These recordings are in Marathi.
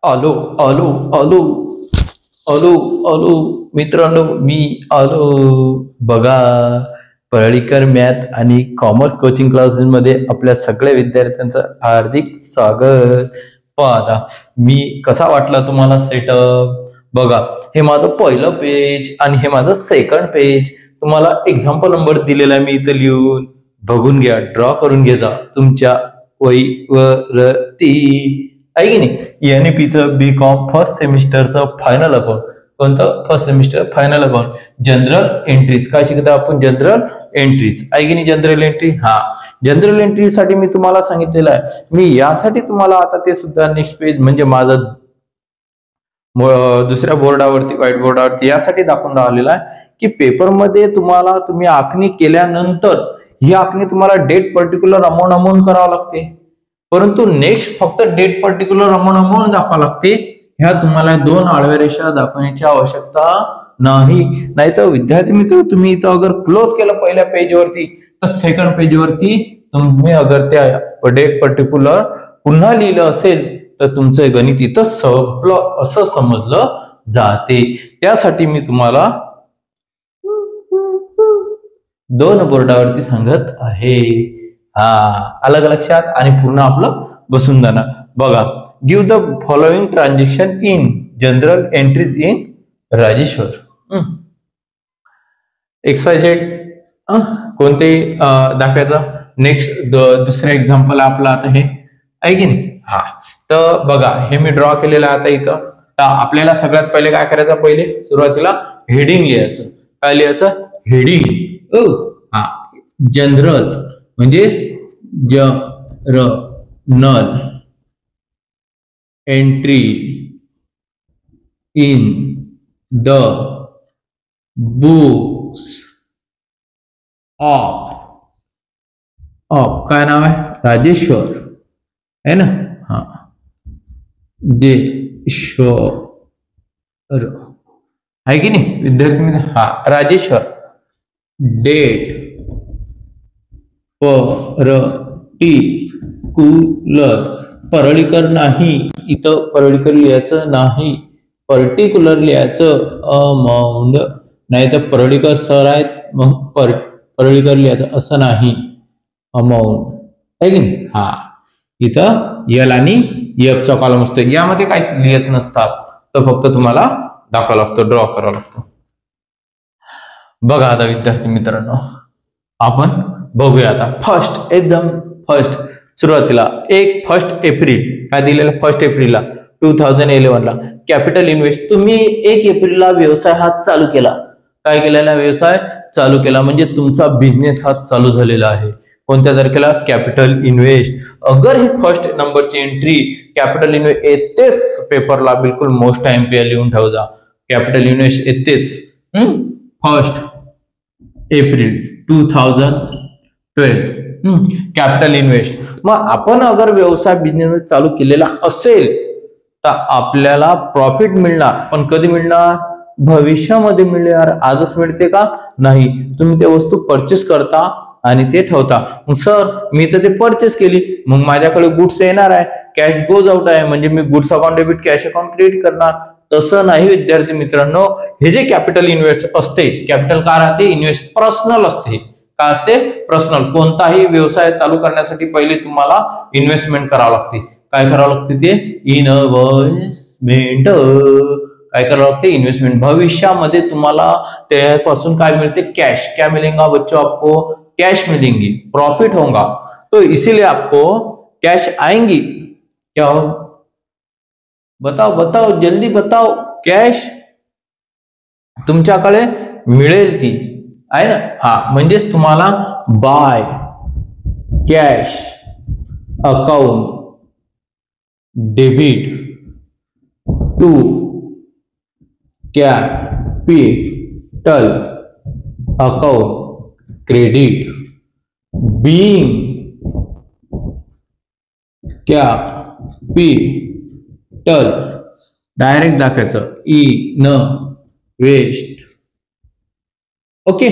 आलो आलो आलो आलो आलो मित्रांनो, मी आलो बघा. पळळीकर मॅथ आणि कॉमर्स कोचिंग क्लासेस मध्ये आपल्या सगळ्या विद्यार्थ्यांचं हार्दिक स्वागत. पहा मी कसा वाटला तुम्हाला सेटअप. बघा, हे माझं पहिलं पेज आणि हे माझं सेकंड पेज. तुम्हाला एक्झाम्पल नंबर दिलेला आहे मी इथं लिहून. बघून घ्या, ड्रॉ करून घ्या तुमच्या वहीवरती. आहे की नाही. एनईपीचं बीकॉम फर्स्ट सेमिस्टरचं फायनल अकाउंट. कोणतं? First semester final account. General entries. काय शिकतो आपण? General entries. आहे की नाही. General entry. हा, जनरल एंट्री साठी मी तुम्हाला सांगितलेलं आहे. मी यासाठी तुम्हाला आता ते सुद्धा नेक्स्ट पेज म्हणजे माझं दुसऱ्या बोर्डावरती, व्हाईट बोर्डावरती यासाठी दाखवून राहिलेला आहे की पेपरमध्ये तुम्ही आखणी केल्यानंतर ही आखणी तुम्हाला डेट पर्टिक्युलर अमाऊंट करावं लागते. परंतु नेक्स्ट फक्त डेट पर्टिक्युलर अमाऊंट दाखवावं लागते. ह्या तुम्हाला दोन आडव्या रेषा दाखवण्याची आवश्यकता नाही. नाहीतर विद्यार्थी मित्र, तुम्ही इथं अगर क्लोज केलं पहिल्या पेजवरती तर सेकंड पेजवरती तुम्ही अगर त्या डेट पर्टिक्युलर पुन्हा लिहिलं असेल तर तुमचं गणित इथं संपलं असं समजलं जाते. त्यासाठी मी तुम्हाला दोन बोर्डावरती सांगत आहे. हा, अलग लक्षात आणि पूर्ण आपलं बसून जाणार. बघा, give the following transaction in general entries in Rajeshwar. XYZ कोणते दाखवायचं. नेक्स्ट दुसरं एक्झाम्पल आपलं आता हे आहे की नाही. हा, तर बघा, हे मी ड्रॉ केलेलं आहे आता इथं. तर आपल्याला सगळ्यात पहिले काय करायचं? पहिले सुरुवातीला हेडिंग लिहायचं. काय लिहायचं? हेडिंग. हा, जनरल म्हणजे general entry in the books of काय नाव आहे? राजेश्वर है ना. हा, राजेश्वर आहे की नाही विद्यार्थी मित्र. हा, राजेश्वर. Date particular. परळीकर नाही, इथं परळीकर लिहायचं नाही, पर्टिक्युलर लिहायचं. अमाऊंट नाही तर परळीकर सर आहेत मग परळीकर लिहायचं असं नाही. अमाऊंट आहे की नाही. हा, इथं एल आणि एफ चा कॉलम असतो. यामध्ये काहीच लिहित नसतात, तर फक्त तुम्हाला दाखवावं लागतं, ड्रॉ करावं लागतं. बघा आता विद्यार्थी मित्रांनो, आपण बघूया आता फर्स्ट, एकदम फर्स्ट सुरुवातीला 1 एप्रिल काय दिलेलं? 1 एप्रिलला 2011 ला कॅपिटल इन्व्हेस्ट. तुम्ही 1 एप्रिलला व्यवसाय हा चालू केला. काय केलेला? व्यवसाय चालू केला म्हणजे तुमचा बिझनेस हा चालू झालेला आहे. कोणत्या तारखेला? Capital invest. अगर ही फर्स्ट नंबरची एंट्री कॅपिटल इन्व्हेस्ट येतेच पेपरला, बिलकुल मोस्ट टाइम पे लिहून ठेवजा. कॅपिटल इन्व्हेस्ट येतेच 1 एप्रिल 2012 कॅपिटल इन्व्हेस्ट. मग आपण अगर व्यवसाय बिझनेस चालू केलेला असेल तर आपल्याला प्रॉफिट मिळणार. पण कधी मिळणार? भविष्यामध्ये मिळणार. आजच मिळते का? नाही. तुम्ही ते वस्तू परचेस करता आणि ते ठेवता. मग सर, मी तर ते परचेस केली, मग माझ्याकडे गुड्स येणार आहे, कॅश गोज आउट आहे, म्हणजे मी goods account debit cash account credit करणार. तसं नाही विद्यार्थी मित्रांनो. हे जे कॅपिटल इन्व्हेस्ट असते, कॅपिटल काय राहते? इन्व्हेस्ट पर्सनल असते. काय असते? पर्सनल. कोणताही व्यवसाय चालू करण्यासाठी पहिले तुम्हाला इन्व्हेस्टमेंट करावं लागते. काय करावं लागते? ते इन्व्हेस्टमेंट. काय करावं लागते? इन्व्हेस्टमेंट. भविष्यामध्ये तुम्हाला त्यापासून काय मिळते? कॅश. क्या मिलेगा बच्चों? आपको कैश मिलेंगी, प्रॉफिट होगा. तो इसीलिए आपको कैश आएंगी. क्या हो? बताओ बताओ, जल्दी बताओ. कॅश तुमच्याकडे मिळेल ती आहे ना. हा, म्हणजेच तुम्हाला by cash account debit to capital account credit being capital direct दाखवायचं इन्व्हेस्ट. Okay,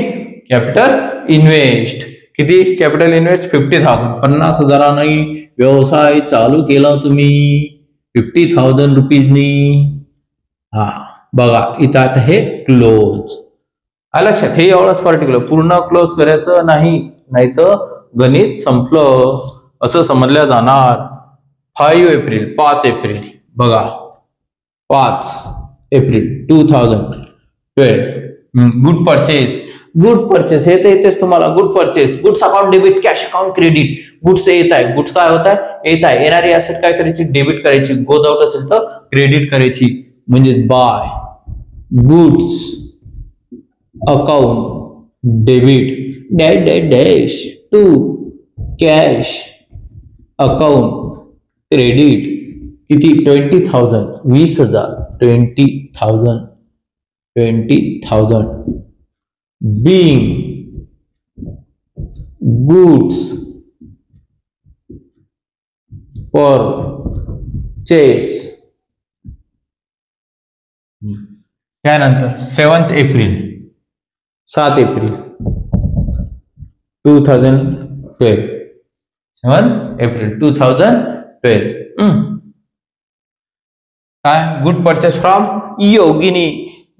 capital invest. किती? Capital invest 50,000. 50,000 व्यवसाय चालू केला तुम्ही. 50,000 रुपीजनी. हा बघा इथं आता हे क्लोज. लक्षात, हे एवढंच पर्टिक्युलर, पूर्ण क्लोज करायचं नाही, नाहीतर गणित संपलं असं समजल्या जाणार. 5 एप्रिल 5 एप्रिल बघा, 5 April 2012. Good purchase. Good purchase हे तर येतेच तुम्हाला. Good purchase, goods account debit, cash account credit. Goods येत आहे, गुड्स काय होत आहे, येत आहे. येणारी असेट काय करायची, डेबिट करायची. गोज आउट असेल तर क्रेडिट करायची. म्हणजे by goods account debit dash dash dash to cash account credit. किती, 20,000, 20,000, 20,000, 20,000. being goods purchase. त्यानंतर 7 एप्रिल 7 एप्रिल 2012. 7 एप्रिल 2012. काय, good purchase from Yogini.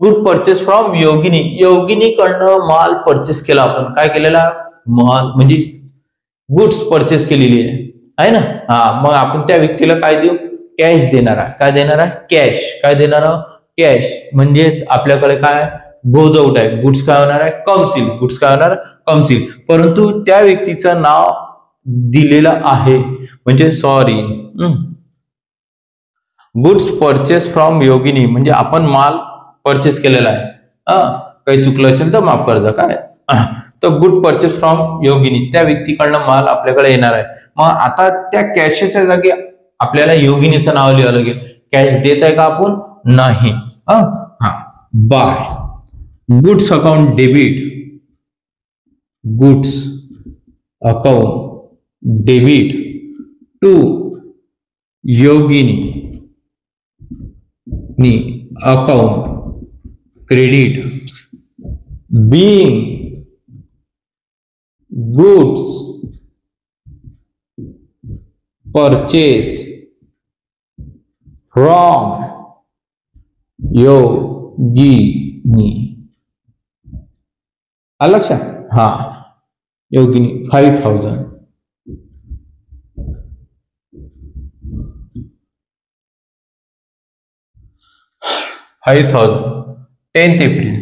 Good purchase from Yogini. Yogini कडनं माल परचेस केला आपण. काय केलेला, माल म्हणजे गुड्स परचेस केलेली आहे ना. हा, मग आपण त्या व्यक्तीला काय देऊ, कॅश देणार आहे. काय देणार आहे, कॅश. काय देणार आहोत, कॅश. म्हणजेच आपल्याकडे काय गोज आउट आहे. गुड्स काय होणार आहे, कमसील. गुड्स काय होणार, कमसील. परंतु त्या व्यक्तीचं नाव दिलेलं आहे, म्हणजे सॉरी, गुड्स परचेस फ्रॉम योगिनी म्हणजे आपण माल परचेस केलेला आहे. काही चुकलं असेल तर माफ कर जा. काय तर गुड परचेस फ्रॉम योगिनी, त्या व्यक्तीकडनं माल आपल्याकडे येणार आहे. मग आता त्या कॅशच्या जागी आपल्याला योगिनीचं नाव लिहावं लागेल. कॅश देत आहे का आपण, नाही. By goods account debit. Goods account debit to Yogini account credit. being goods purchase from Yogini. लक्षात, हा Yogini 5,000. Tenth April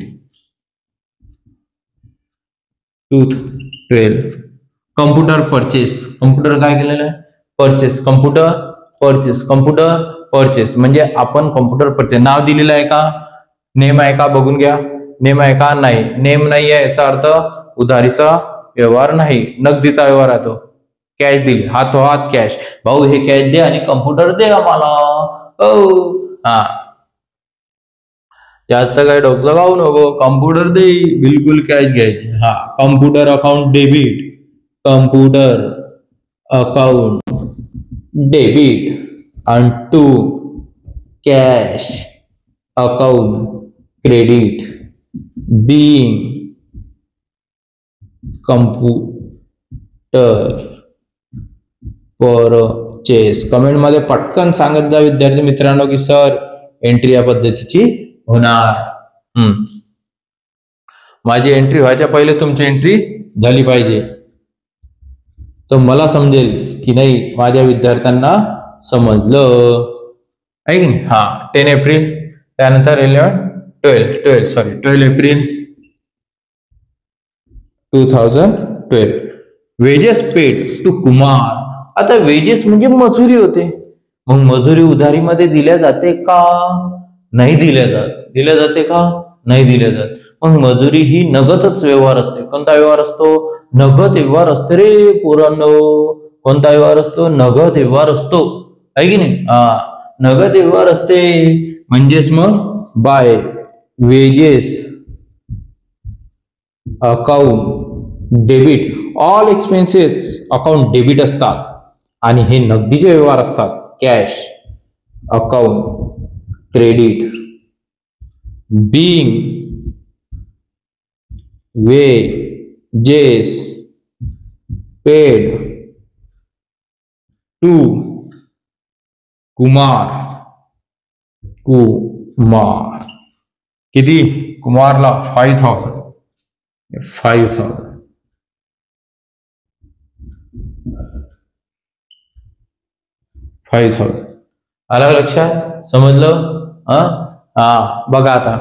2012. Computer purchase. Computer काय केलेलं आहे, purchase. Computer purchase, computer purchase म्हणजे आपण कम्प्युटर परचेस. नाव दिलेलं आहे का, नेम आहे का बघून घ्या. नेम आहे का, नाही. नेम नाही आहे याचा अर्थ उधारीचा व्यवहार नाही, नगदीचा व्यवहार आहे तो. कॅश दिली, हातोहात कॅश. भाऊ हे कॅश दे आणि कम्प्युटर दे आम्हाला. हा, जास्त काय डोकं लावू नको, कम्प्युटर दे, बिलकुल कॅश घ्यायची. हा, computer account debit. Computer account debit आणि to cash account credit. Being computer purchase. Comment मध्ये पटकन सांगत जा विद्यार्थी मित्रांनो की सर एंट्री या पद्धतीची होणार. माझी एंट्री व्हायच्या पहिले तुमची एंट्री झाली पाहिजे, तर मला समजेल की नाही माझ्या विद्यार्थ्यांना समजलं आहे की नाही. हा, 10 एप्रिल. त्यानंतर 12 April 2012. Wages paid to Kumar. आता वेजेस म्हणजे मजुरी होते. मग मजुरी उधारीमध्ये दिल्या जाते का, नाही दिल्या जात. दिल्या जाते का, नाही दिल्या जात. मग मजुरी ही नगदच व्यवहार असते. कोणता व्यवहार असतो, नगद व्यवहार असतो रे पोरांनो. कोणता व्यवहार असतो, नगद व्यवहार असतो आहे की नाही. नगद व्यवहार असते. म्हणजेच मग by wages account debit, all expenses account debit असतात आणि हे नगदीचे व्यवहार असतात. Cash account credit. Being wages paid to Kumar, Kumar किती? कुमारला 5000, 5000. आलं लक्षात? समजलं? बघा आता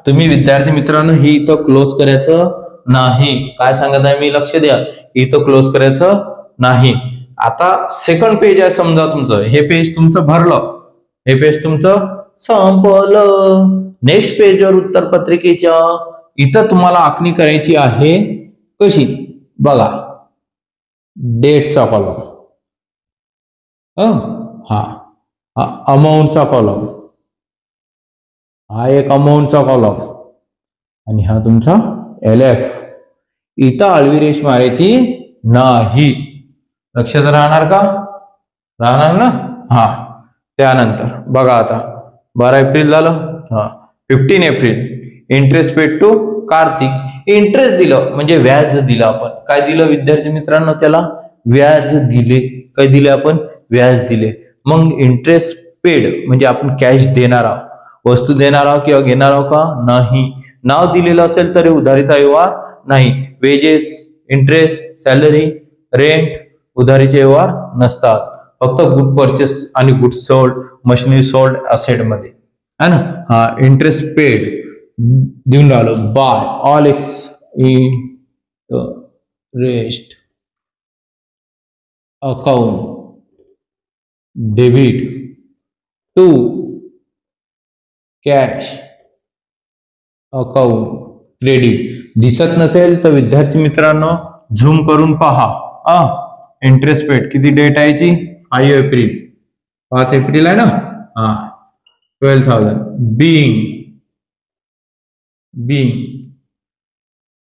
तुम्ही विद्यार्थी मित्रांनो ही इथं क्लोज करायचं नाही. काय सांगत आहे मी? लक्ष द्या, इथं क्लोज करायचं नाही. आता सेकंड पेज आहे समजा तुमचं, हे पेज तुमचं भरलं, हे पेज तुमचं संपलं. नेक्स्ट पेजवर उत्तरपत्रिकेच्या इथं तुम्हाला आखणी करायची आहे. कशी? बघा, डेटचा कॉलम, हा अमाऊंटचा कॉलम, हा एक अमाऊंटचा कॉलम आणि हा तुमचा LF. इथं आडवी रेष मारायची नाही. लक्षात राहणार का? राहणार ना? त्यानंतर बघा आता 12 एप्रिल झालं. 15 April interest paid to Kartik. Interest दिलं म्हणजे व्याज दिलं आपण. काय दिलं विद्यार्थी मित्रांनो? त्याला व्याज दिले. काय दिले आपण? व्याज दिले. मग इंटरेस्ट पेड म्हणजे आपण कॅश देणार आहोत, वस्तू देणार आहोत किंवा घेणार आहोत का? नाही. नाव दिलेलं असेल तर उधारीचा व्यवहार नाही. वेजेस, इंटरेस्ट, सॅलरी, रेंट उधारीचे व्यवहार नसतात. फक्त गुड परचेस आणि good sold, machinery sold asset मध्ये है ना. इंटरेस्ट पेड देऊन राहिलो by all interest account debit to cash account credit. दिसत नसेल तर विद्यार्थी मित्रांनो झूम करून पहा. इंटरेस्ट पेड किती डेट आहे ची? 5 एप्रिल. 5 एप्रिल आहे ना. 12,000 being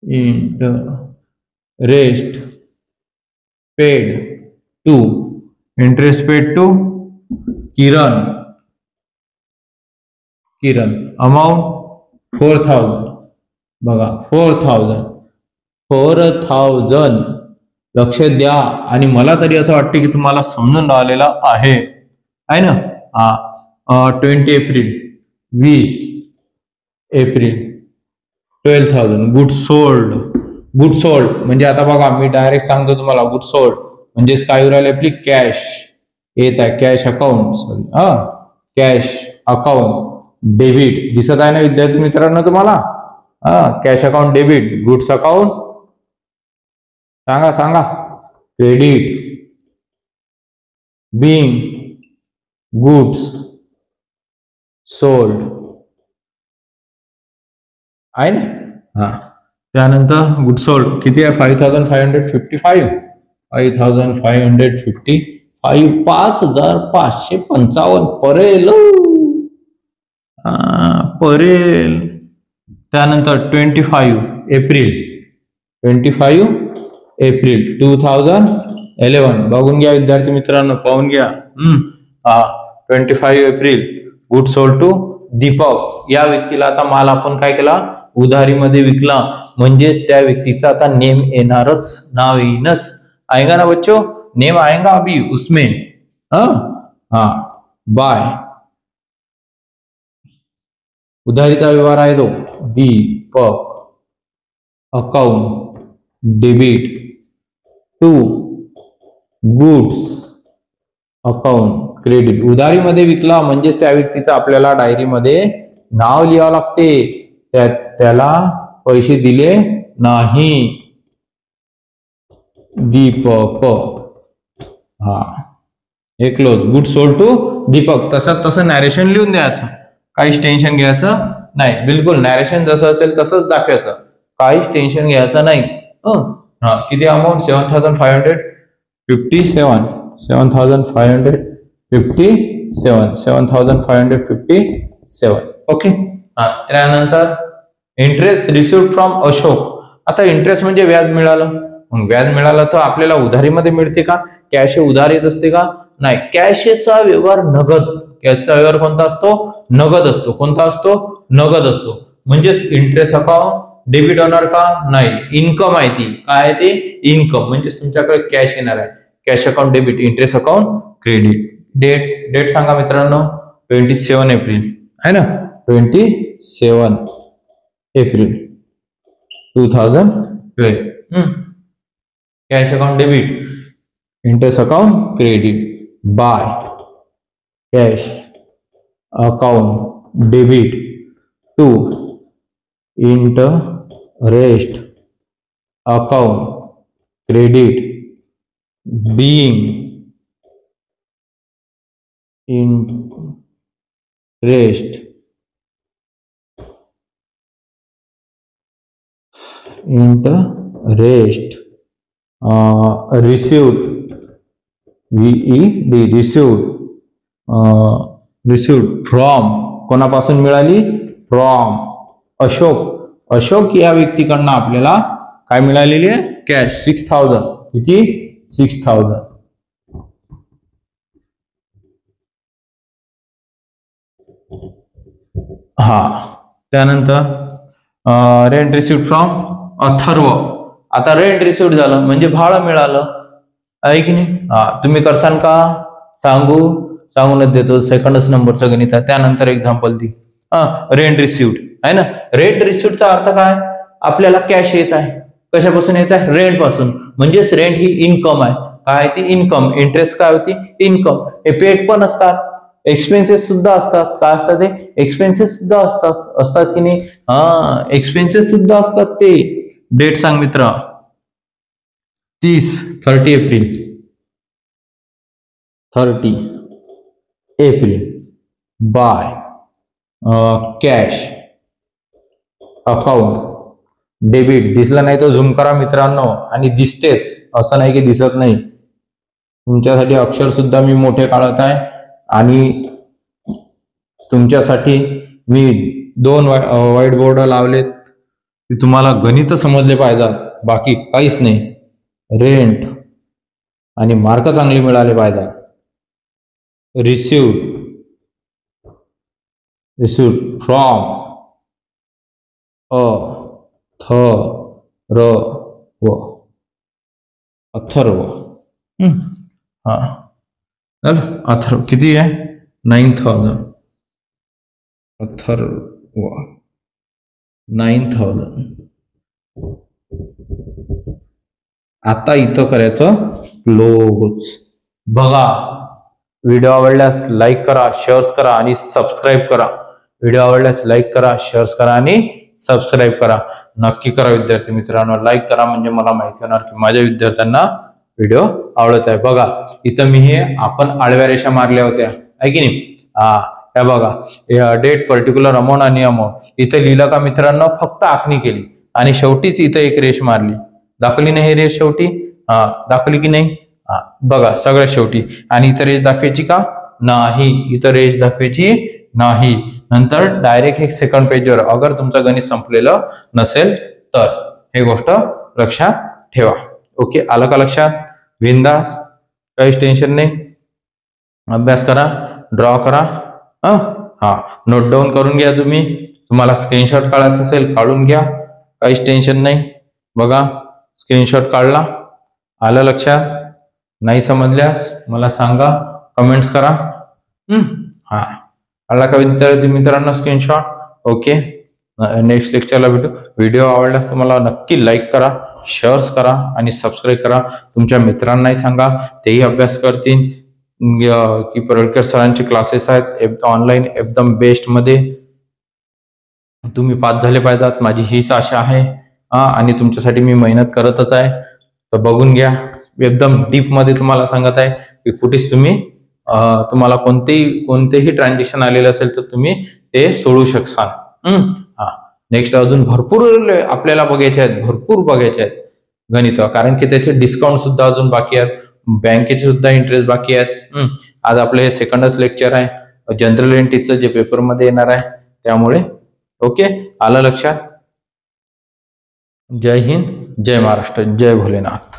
interest paid to Kiran amount 4,000. बघा 4,000 लक्ष द्या. आणि मला तरी असं वाटतं की तुम्हाला समजून राहिलेलं आहे ना. 20 April 20 April 12,000 good sold. Good sold म्हणजे आता बघा मी डायरेक्ट सांगतो तुम्हाला, गुड सोल्ड म्हणजेच काय राहिले? आपली कॅश येत आहे, cash account, sorry cash account debit. दिसत आहे ना विद्यार्थी मित्रांनो तुम्हाला? Cash account debit, goods account सांगा क्रेडिट, बिंग गुड्स सोल्ड आहे ना. त्यानंतर गुड सोल्ड किती आहे? 5,555. 5,555 5,555 परेल. त्यानंतर 25 एप्रिल 2011. बघून घ्या विद्यार्थी मित्रांनो, पाहून घ्या. 25 April good sold to Deepak. या व्यक्तीला आता माल आपण काय केला? उधारीमध्ये विकला. म्हणजेच त्या व्यक्तीचा आता नेम येणारच, नाव येईनच. आएगा ना बच्चो? नेम आएगा अभी उसमें. बाय उधारीचा व्यवहार आहे तो. Deepak account debit to goods account credit. उधारीमध्ये विकला म्हणजेच त्या व्यक्तीचं आपल्याला डायरीमध्ये नाव लिहावं लागते. त्याला पैसे दिले नाही. दीपक हे close. Good sold to Deepak. तसं नॅरेशन लिहून द्यायचं. काहीच टेन्शन घ्यायचं नाही. बिलकुल नॅरेशन जसं असेल तसंच दाखवायचं. काहीच टेन्शन घ्यायचं नाही. किती अमाऊंट? 7,557. 7,557. ओके. त्यानंतर इंटरेस्ट रिसिव्ड फ्रॉम अशोक. आता इंटरेस्ट म्हणजे व्याज मिळालं. मग व्याज मिळालं तर आपल्याला उधारीमध्ये मिळते का? कॅश उधार येत असते का? नाही. कॅशचा व्यवहार नगद. कॅशचा व्यवहार कोणता असतो? नगद असतो. कोणता असतो? नगद असतो. म्हणजेच इंटरेस्ट अकाउंट डेबिट होणार का? नाही. इन्कम आहे ती. काय आहे ते? इन्कम. म्हणजेच तुमच्याकडे कॅश येणार आहे. Cash account debit, interest account credit. Date सांगा मित्रांनो, 27 एप्रिल आहे ना, 27 April 2012. Cash account debit, interest account credit. By cash account debit to interest account credit being interest received received from कोणापासून मिळाली, फ्रॉम अशोक या व्यक्तीकडनं आपल्याला काय मिळालेली आहे, कॅश 6000. किती, 6000. हा, त्यानंतर रेंट रिसिव्ड फ्रॉम अथर्व. आता रेंट रिसिव्ड झालं म्हणजे भाडं मिळालं आहे की नाही. तुम्ही करसान का, सांगूनच देतो, सेकंडच नंबरचं गणित आहे. त्यानंतर एक्झाम्पल दी. रेंट रिसिव्ड आहे ना. रेंट रिसिव्डचा अर्थ काय, आपल्याला कॅश येत आहे. कशापासून येत आहे, रेंट पासून. म्हणजेच रेंट ही इन्कम आहे. काय ती इन्कम, इंटरेस्ट काय होती, इन्कम. हे पेड पण असतात, एक्सपेन्सेस सुद्धा असतात. काय असतात ते, एक्सपेन्सेस सुद्धा असतात की नाही. एक्सपेन्सेस सुद्धा असतात ते. डेट सांग मित्र, 30 April bye cash account debit. दिसला नाही तो झूम करा मित्रांनो, आणि दिसतेच असं नाही की दिसत नाही. तुमच्यासाठी अक्षर सुद्धा मी मोठे काढत आहे, आणि तुमच्यासाठी मी 2 व्हाईट बोर्ड लावलेत की तुम्हाला गणित समजले पाहिजेत, बाकी काहीच नाही. रेंट आणि मार्क चांगले मिळाले पाहिजेत. Received from Atharva. अथर्व किती आहे, 9000. अथर्व 9000. आता इथं करायचं क्लोज. बघा, व्हिडिओ आवडल्यास लाईक करा, शेअर्स करा आणि सबस्क्राईब करा. व्हिडिओ आवडल्यास लाईक करा, शेअर्स करा आणि सबस्क्राईब करा. नक्की करा विद्यार्थी मित्रांनो, लाईक करा म्हणजे मला माहिती होणार की माझ्या विद्यार्थ्यांना व्हिडिओ आवडत आहे. बघा, इथं मी हे आपण आडव्या रेषा मारल्या होत्या आहे की नाही. हे बघा, डेट, पर्टिक्युलर अमाऊंट आणि अमाऊंट. इथं लिहिलं का मित्रांनो, फक्त आखणी केली आणि शेवटीच इथं एक रेष मारली. दाखवली नाही रेष शेवटी, दाखवली की नाही. बघा, सगळ्यात शेवटी. आणि इथं रेष दाखवायची का नाही, इथं रेष दाखवायची नाही. नंतर डायरेक्ट हे सेकंड पेजवर, अगर तुमचं गणित संपलेलं नसेल तर. हे गोष्ट लक्षात ठेवा. ओके, आलं का लक्षात. बिंदास, काहीच टेन्शन नाही. अभ्यास करा, ड्रॉ करा. नोट डाऊन करून घ्या. तुम्हाला स्क्रीनशॉट काढायचं असेल काढून घ्या, काहीच टेन्शन नाही. बघा, स्क्रीनशॉट काढला, आलं लक्षात. नाही समजल्यास मला सांगा, कमेंट्स करा. काढला का विद्यार्थी मित्रांनो स्क्रीनशॉट. ओके, नेक्स्ट लेक्चरला भेटू. व्हिडिओ आवडल्यास तुम्हाला नक्की लाईक करा, शेअर्स करा आणि सबस्क्राईब करा. तुमच्या मित्रांनाही सांगा, तेही अभ्यास करतील. की परुळकर सरांचे क्लासेस आहेत ऑनलाईन, एकदम बेस्ट मध्ये. तुम्ही पास झाले पाहिजेत, माझी हीच आशा आहे. आणि तुमच्यासाठी मी मेहनत करतच आहे. तर बघून घ्या, एकदम डीप मध्ये तुम्हाला सांगत आहे की कुठेच तुम्हाला कोणतेही ट्रान्झॅक्शन आलेलं असेल तर तुम्ही ते सोडू शकसाल. नेक्स्ट अजून भरपूर आपल्याला बघायचे आहेत, भरपूर बघायचे आहेत गणित, कारण की त्याचे डिस्काउंट सुद्धा अजून बाकी आहेत, बँकेचे सुद्धा इंटरेस्ट बाकी आहेत. आज आपलं हे सेकंडच लेक्चर आहे जनरल एंट्रीचं, जे पेपर मध्ये येणार आहे त्यामुळे. ओके, आलं लक्षात. जय हिंद, जय महाराष्ट्र, जय भोलेनाथ.